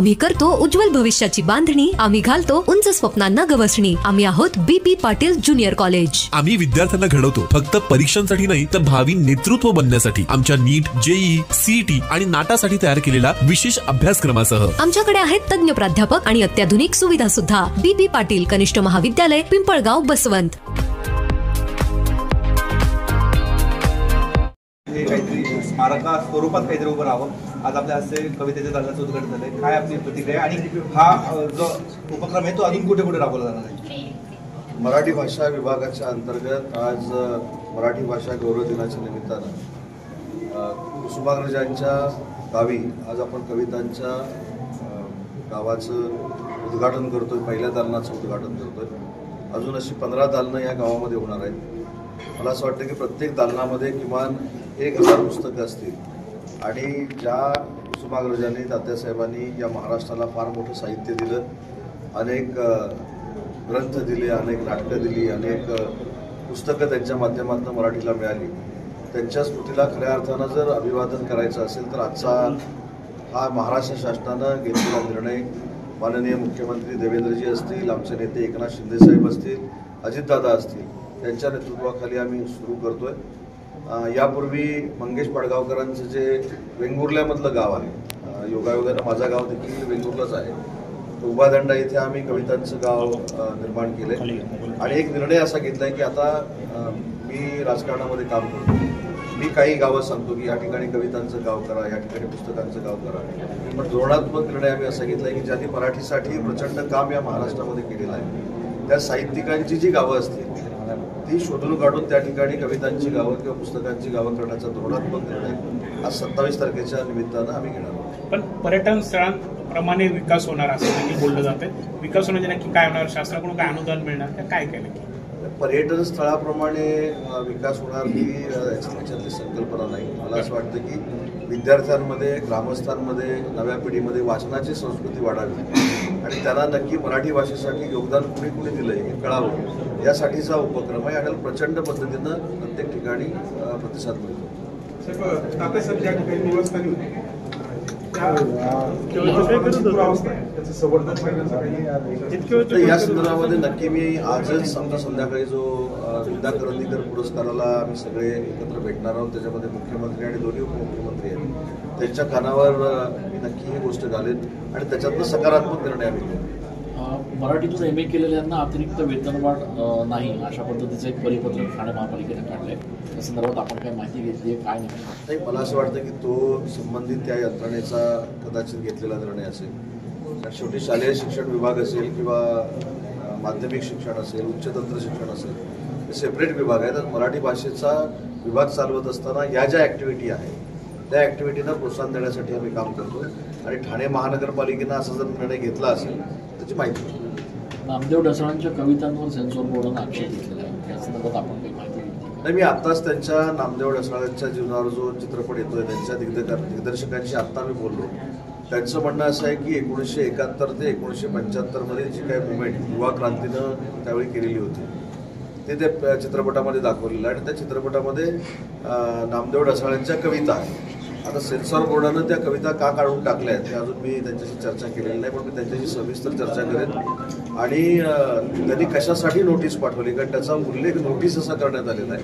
आम्ही करतो उज्ज्वल भविष्याची बांधणी, आम्ही घालतो उंच स्वप्नांना गवसणी। आम्ही आहोत BP पाटील ज्युनियर कॉलेज। आम्ही विद्यार्थ्यांना घडवतो फक्त परीक्षांसाठी नाही तर भावी नेतृत्व बनण्यासाठी। आमच्या नीट, JEE, CET आणि नाटासाठी तयार केलेला विशेष अभ्यासक्रमासह आमच्याकडे आहेत तज्ञ प्राध्यापक आणि अत्याधुनिक सुविधा सुद्धा। BP पाटील कनिष्ठ महाविद्यालय, पिंपळगाव, बसवंत। काहीतरी स्मारका स्वरूपात काहीतरी उभं राहावं। आज आपल्या हस्ते कवितेच्या दालनाचं उद्घाटन झालंय, काय आपली प्रतिक्रिया आणि हा जो उपक्रम आहे तो अजून कुठे कुठे राबवला जाणार आहे? मराठी भाषा विभागाच्या अंतर्गत आज मराठी भाषा गौरव दिनाच्या निमित्तानं कुसुमाग्रजांच्या गावी आज आपण कवितांच्या गावाचं उद्घाटन करतोय, पहिल्या दालनाचं उद्घाटन करतोय। अजून अशी 15 दालनं या गावामध्ये होणार आहेत। मला असं वाटतं की प्रत्येक दालनामध्ये किमान 1000 पुस्तकं असतील आणि ज्या कुसुमाग्रजांनी, तात्यासाहेबांनी या महाराष्ट्राला फार मोठं साहित्य दिलं, अनेक ग्रंथ दिले, अनेक नाटकं दिली, अनेक पुस्तकं त्यांच्या माध्यमातून मराठीला मिळाली, त्यांच्या स्मृतीला खऱ्या अर्थानं जर अभिवादन करायचं असेल तर आजचा हा महाराष्ट्र शासनानं घेतलेला निर्णय, माननीय मुख्यमंत्री देवेंद्रजी असतील, आमचे नेते एकनाथ शिंदेसाहेब असतील, अजितदादा असतील, त्यांच्या नेतृत्वाखाली आम्ही सुरू करतोय। यापूर्वी मंगेश पाडगावकरांचं जे वेंगुर्ल्यामधलं गाव आहे, योगायोगानं माझं गाव देखील वेंगुर्लाच आहे, उभादंडा इथे आम्ही कवितांचं गाव निर्माण केलंय आणि एक निर्णय असा घेतलाय की आता मी राजकारणामध्ये काम करतो, मी काही गावं सांगतो की या ठिकाणी कवितांचं गाव करा, या ठिकाणी पुस्तकांचं गाव करा, पण धोरणात्मक निर्णय आम्ही असा घेतलाय की ज्यांनी मराठीसाठी प्रचंड काम या महाराष्ट्रामध्ये केलेलं आहे त्या साहित्यिकांची जी गावं असतील ती शोधून काढून त्या ठिकाणी कवितांची गावं किंवा पुस्तकांची गावं करण्याचा धोरणात्मक निर्णय आज 27 तारखेच्या निमित्तानं आम्ही घेणार आहोत। पण पर्यटन स्थळांप्रमाणे विकास होणार असं नक्की बोललं जातं, विकास होण्याचे नक्की काय होणार, शासनाकडून काय अनुदान मिळणार, काय काय नक्की? पर्यटन स्थळाप्रमाणे विकास होणार ही याच्यातली संकल्पना नाही। मला असं वाटतं की विद्यार्थ्यांमध्ये, ग्रामस्थांमध्ये, नव्या पिढीमध्ये वाचनाची संस्कृती वाढावी आणि त्यांना नक्की मराठी भाषेसाठी योगदान कुणी कुणी दिलंय हे कळावं, यासाठीचा उपक्रम आहे आणि प्रचंड पद्धतीनं प्रत्येक ठिकाणी प्रतिसाद मिळतो। या संदर्भामध्ये नक्की मी आजच आमचा संध्याकाळी जो विद्या करंदीकर पुरस्काराला आम्ही सगळे एकत्र भेटणार आहोत, त्याच्यामध्ये मुख्यमंत्री आणि दोन्ही उपमुख्यमंत्री आहेत, त्यांच्या कानावर मी नक्की ही गोष्ट घालेन आणि त्याच्यातनं सकारात्मक निर्णय आम्ही घेऊ। मराठीतून MA केलेल्यांना अतिरिक्त वेतनवाढ नाही अशा पद्धतीचं एक परिपत्रक ठाणे महापालिकेने काढलंय, त्या संदर्भात आपण काय माहिती घेतली आहे, काय नाही? मला असं वाटतं की तो संबंधित त्या यंत्रणेचा कदाचित घेतलेला निर्णय असेल। शेवटी शालेय शिक्षण विभाग असेल किंवा माध्यमिक शिक्षण असेल, उच्च तंत्र शिक्षण असेल, हे सेपरेट विभाग आहेत। मराठी भाषेचा विभाग चालवत असताना या ज्या ॲक्टिव्हिटी आहेत त्या ॲक्टिव्हिटींना प्रोत्साहन देण्यासाठी आम्ही काम करतो आणि ठाणे महानगरपालिकेनं असा जर निर्णय घेतला असेल त्याची माहिती। नामदेव ढसाळांच्या कवितांवर सेन्सॉर बोर्डानं आक्षेप घेतलेला आहे, त्या संदर्भात आपण काही माहिती घेतली? नाही, मी आत्ताच त्यांच्या नामदेव ढसाळांच्या जीवनावर जो चित्रपट येतोय त्यांच्या दिग्दर्शकांशी आत्ता मी बोललो, त्यांचं म्हणणं असं आहे की 1971 ते 1975 मध्ये जी काही मुवमेंट युवा क्रांतीनं त्यावेळी केलेली होती ते त्या चित्रपटामध्ये दाखवलेलं आहे आणि त्या चित्रपटामध्ये नामदेव ढसाळांच्या कविता आहे। आता सेन्सॉर बोर्डानं त्या कविता का काढून टाकल्या आहेत हे अजून मी त्यांच्याशी चर्चा केलेली नाही, पण मी त्यांच्याशी सविस्तर चर्चा करेन आणि त्यांनी कशासाठी नोटीस पाठवली, कारण त्याचा उल्लेख नोटीस असा करण्यात आलेला आहे,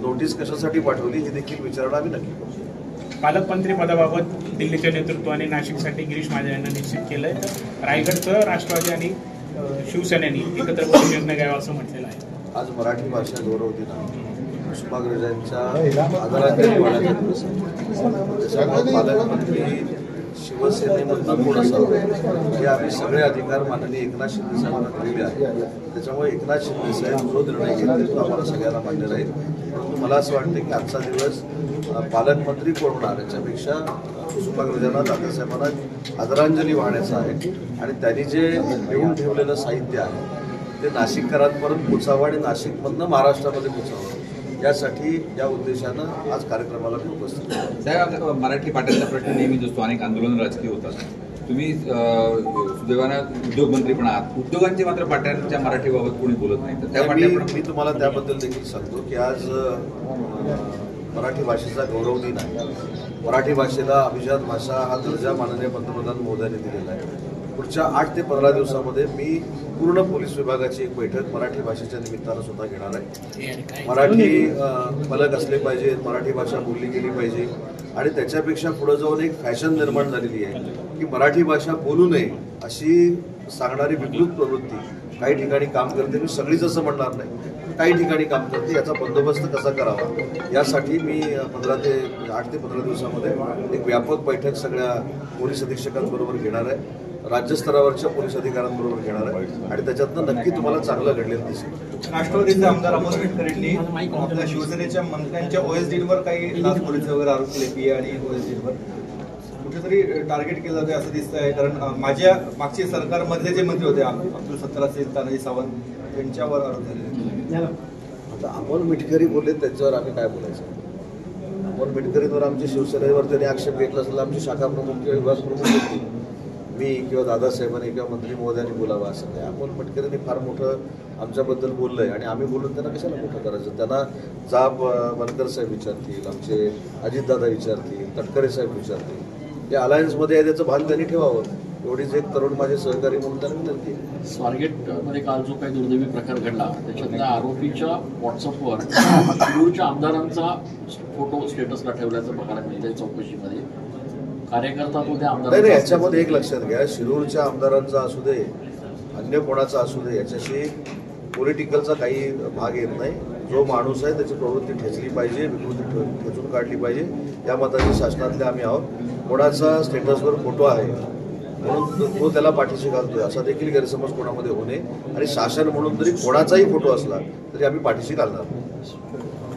नोटीस कशासाठी पाठवली हे देखील विचारणा आम्ही नक्की करू। पालकमंत्री पदाबाबत दिल्लीच्या नेतृत्वाने नाशिकसाठी गिरीश महाजन यांना निश्चित केलंय, तर रायगडचं राष्ट्रवादी आणि शिवसेनेने एकत्र करून निर्णय घ्यावा असं म्हटलेलं आहे। आज मराठी भाषा गौरव दिन आहे, कुसुमाग्रजांच्या आदरांजली वाहण्याचा दिवस आहे। पालकमंत्री शिवसेनेमधनं कोण असावं हे आम्ही सगळे अधिकार माननीय एकनाथ शिंदे साहेबांना दिलेले आहेत, त्याच्यामुळे एकनाथ शिंदे साहेब जो निर्णय घेतले तो आम्हाला सगळ्यांना मान्य राहील। परंतु मला असं वाटतं की आजचा दिवस पालकमंत्री कोण होणार याच्यापेक्षा कुसुमाग्रजांना, तात्यासाहेबांना आदरांजली वाहण्याचा आहे आणि त्यांनी जे लिहून ठेवलेलं साहित्य आहे ते नाशिककरांपर्यंत पोचावं आणि नाशिकमधनं महाराष्ट्रामध्ये पोचावं, यासाठी या उद्देशानं आज कार्यक्रमाला मी उपस्थित आहे। साहेब, मराठी पाट्यांचा प्रश्न नेहमीच असतो, अनेक आंदोलन राजकीय होतात, तुम्ही सुदैवानं उद्योगमंत्री पण आहात, उद्योगांचे मात्र पाट्यांच्या मराठीबाबत कोणी बोलत नाही, तर त्या मी तुम्हाला त्याबद्दल देखील सांगतो की आज मराठी भाषेचा गौरव दिन आहे. मराठी भाषेला अभिजात भाषा हा दर्जा माननीय पंतप्रधान महोदयांनी दिलेला आहे. पुढच्या 8 ते 15 दिवसामध्ये मी पूर्ण पोलीस विभागाची एक बैठक मराठी भाषेच्या निमित्तानं सुद्धा घेणार आहे. मराठी फलक असले पाहिजेत, मराठी भाषा बोलली गेली पाहिजे आणि त्याच्यापेक्षा पुढे जाऊन एक फॅशन निर्माण झालेली आहे की मराठी भाषा बोलू नये अशी सांगणारी विकृत प्रवृत्ती काही ठिकाणी काम करते. मी सगळीच असं म्हणणार नाही, काही ठिकाणी काम करते. याचा बंदोबस्त कसा करावा यासाठी मी 8 ते 15 दिवसामध्ये एक व्यापक बैठक सगळ्या पोलीस अधीक्षकांबरोबर घेणार आहे, राज्यस्तरावरच्या पोलीस अधिकाऱ्यांबरोबर घेणार आहे आणि त्याच्यातनं नक्की तुम्हाला चांगलं घडलेलं दिसेल. राष्ट्रवादीचे आमदार अमोल मिटकरींनी आपल्या शिवसेनेच्या मंत्र्यांच्या ओएसडीवर काही लाचखोरीचे वगैरे आरोप केले, पीए आणि ओएसडीवर कुठेतरी टार्गेट केलं जाते असं दिसत आहे. कारण मागच्या सरकारमधले जे मंत्री होते अब्दुल सत्तार असेल, तानाजी सावंत यांच्यावर आरोप झाले. आता अमोल मिटकरी बोलले त्याच्यावर आम्ही काय बोलायचं? अमोल मिटकरींवर आमच्या शिवसेनेवर त्यांनी आक्षेप घेतला असेल, आमची शाखा प्रमुख किंवा विभाग प्रमुख होती, मी किंवा दादासाहेबांनी किंवा मंत्री महोदयांनी बोलावं असं नाही. अमोल मिटकरींनी फार मोठं आमच्याबद्दल बोललंय आणि आम्ही बोलून त्यांना कशाला मोठं करायचं? त्यांना जाब बनकर साहेब विचारतील, आमचे अजितदादा विचारतील, तटकरे साहेब विचारतील. जे अलायन्समध्ये आहे त्याचं भान त्यांनी ठेवावं एवढीच एक तरुण माझे सहकारी म्हणून त्यांना विनंती. स्वारगेटमध्ये काल जो काही दुर्दैवी प्रकार घडला त्याच्यातल्या आरोपीच्या व्हॉट्सअपवर शिरूरच्या आमदारांचा फोटो स्टेटसला ठेवल्याचं बघायला मिळतंय चौकशीमध्ये. कार्यकर्ता तो त्या आमदार नाही, याच्यामध्ये एक लक्षात घ्या, शिरूरच्या आमदारांचा असू दे, अन्य कोणाचा असू दे, याच्याशी पॉलिटिकलचा काही भाग येत नाही. जो माणूस आहे त्याची प्रवृत्ती ठेचली पाहिजे, विकृती ठेचून काढली पाहिजे, या मताचे शासनातले आम्ही आहोत. कोणाचा स्टेटसवर फोटो आहे म्हणून तो त्याला पाठीशी घालतोय असा देखील गैरसमज कोणामध्ये होऊ नये आणि शासन म्हणून जरी कोणाचाही फोटो असला तरी आम्ही पाठीशी घालणार.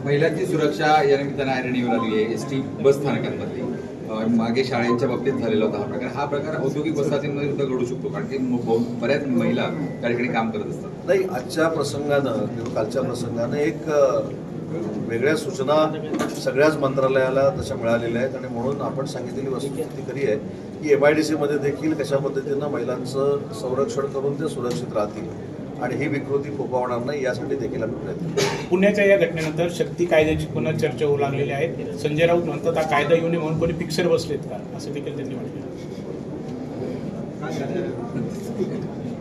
महिलांची सुरक्षा या निमित्तानं ऐरणीवर आली आहे. एसटी बस स्थानकांमधली मागे शाळांच्या बाबतीत झालेला होता हा प्रकार औद्योगिक वसाहतींमध्ये सुद्धा घडू शकतो, कारण की बऱ्याच महिला त्या ठिकाणी काम करत असतात. नाही, आजच्या प्रसंगानं किंवा कालच्या प्रसंगानं एक वेगळ्या सूचना सगळ्याच मंत्रालयाला तशा मिळालेल्या आहेत आणि म्हणून आपण सांगितलेली वस्तुस्थिती खरी आहे की MIDC मध्ये देखील कशा पद्धतीनं महिलांचं संरक्षण करून ते सुरक्षित राहतील आणि ही विकृती फोफावणार नाही यासाठी देखील आम्ही प्रयत्न करू. पुण्याच्या या घटनेनंतर शक्ती कायद्याची पुन्हा चर्चा होऊ लागलेली आहे. संजय राऊत म्हणतात हा कायदा येऊ नये म्हणून कोणी फिक्सर बसलेत का असं देखील त्यांनी म्हटलं.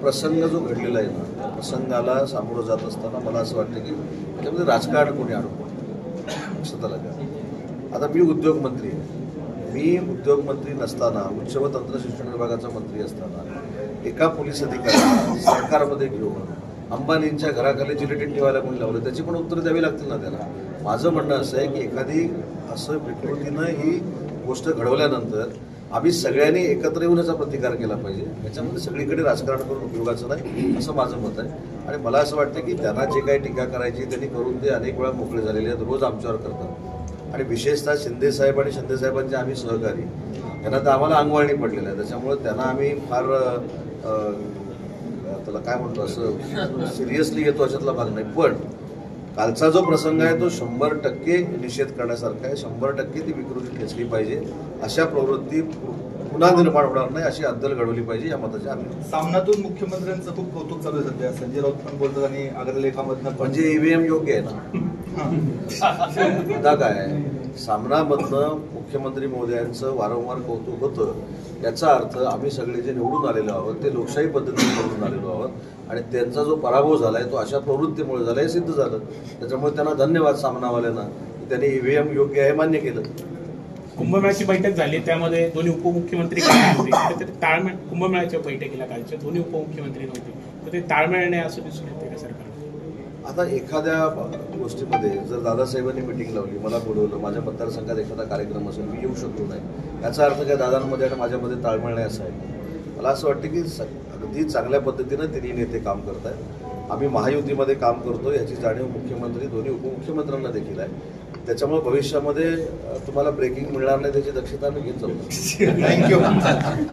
प्रसंग जो घडलेला आहे ना, त्या प्रसंगाला सामोरं जात असताना मला असं वाटतं की त्याच्यामध्ये राजकारण कोणी आणू लक्षात आलं का? आता मी उद्योगमंत्री आहे. मी उद्योगमंत्री नसताना, उच्च व तंत्र शिक्षण विभागाचा मंत्री असताना एका पोलीस अधिकाऱ्याला सरकारमध्ये घेऊन अंबानींच्या घराखाली जिलेटिन ठेवायला कोणी लावलं, त्याची पण उत्तर द्यावी लागतील ना त्याला. माझं म्हणणं असं आहे की एखादी असं विकृतीनं ही गोष्ट घडवल्यानंतर आम्ही सगळ्यांनी एकत्र येऊन याचा प्रतिकार केला पाहिजे. याच्यामध्ये सगळीकडे राजकारण करून उपयोगाचं नाही असं माझं मत आहे. आणि मला असं वाटतं की त्यांना जे काही टीका करायची त्यांनी करून ते अनेक वेळा मोकळे झालेले आहेत, रोज आमच्यावर करतात. आणि विशेषतः शिंदेसाहेब आणि शिंदेसाहेबांचे आम्ही सहकारी, त्यांना तर आम्हाला अंगवळणी पडलेलं आहे. त्याच्यामुळे त्यांना आम्ही फार त्याला काय म्हणतो असं सिरियसली घेतो अशातला भाग नाही. पण कालचा जो प्रसंग आहे तो 100% निषेध करण्यासारखा आहे. 100% ती विकृती ठेचली पाहिजे. अशा प्रवृत्ती पुन्हा निर्माण होणार नाही अशी अद्दल घडवली पाहिजे या मताचे आम्ही. सामनातून मुख्यमंत्र्यांचं खूप कौतुक चालू आहे सध्या. संजय राऊत पण बोलतात आणि अग्रलेखामधनं म्हणजे EVM योग्य आहे ना. आता काय सामनामधनं मुख्यमंत्री महोदयांचं वारंवार कौतुक होतं, याचा अर्थ आम्ही सगळे जे निवडून आलेलो आहोत ते लोकशाही पद्धतीने निवडून आलेलो आहोत आणि त्यांचा जो पराभव झालाय तो अशा प्रवृत्तीमुळे झाला हे सिद्ध झालं. त्याच्यामुळे त्यांना धन्यवाद सामनावाल्यांना, त्यांनी EVM योग्य आहे मान्य केलं. कुंभमेळ्याची बैठक झाली त्यामध्ये दोन्ही उपमुख्यमंत्री होते. ताळमेळ कुंभमेळ्याच्या बैठकीला कालच्या दोन्ही उपमुख्यमंत्री नव्हते, तर ते ताळमेळ नाही असं दिसून येते का सरकार? आता एखाद्या गोष्टीमध्ये जर दादासाहेबांनी मिटिंग लावली, मला बोलवलं, माझ्या मतदारसंघात एखादा कार्यक्रम असेल, मी येऊ शकलो नाही, याचा अर्थ काय दादांमध्ये आणि माझ्यामध्ये ताळमेळ नाही असं आहे? मला असं वाटतं की अगदी चांगल्या पद्धतीनं तिन्ही नेते काम करत आहेत. आम्ही महायुतीमध्ये काम करतो याची जाणीव मुख्यमंत्री दोन्ही उपमुख्यमंत्र्यांना देखील आहे. त्याच्यामुळे भविष्यामध्ये तुम्हाला ब्रेकिंग मिळणार नाही त्याची दक्षता आम्ही घेत जाऊ. थँक्यू.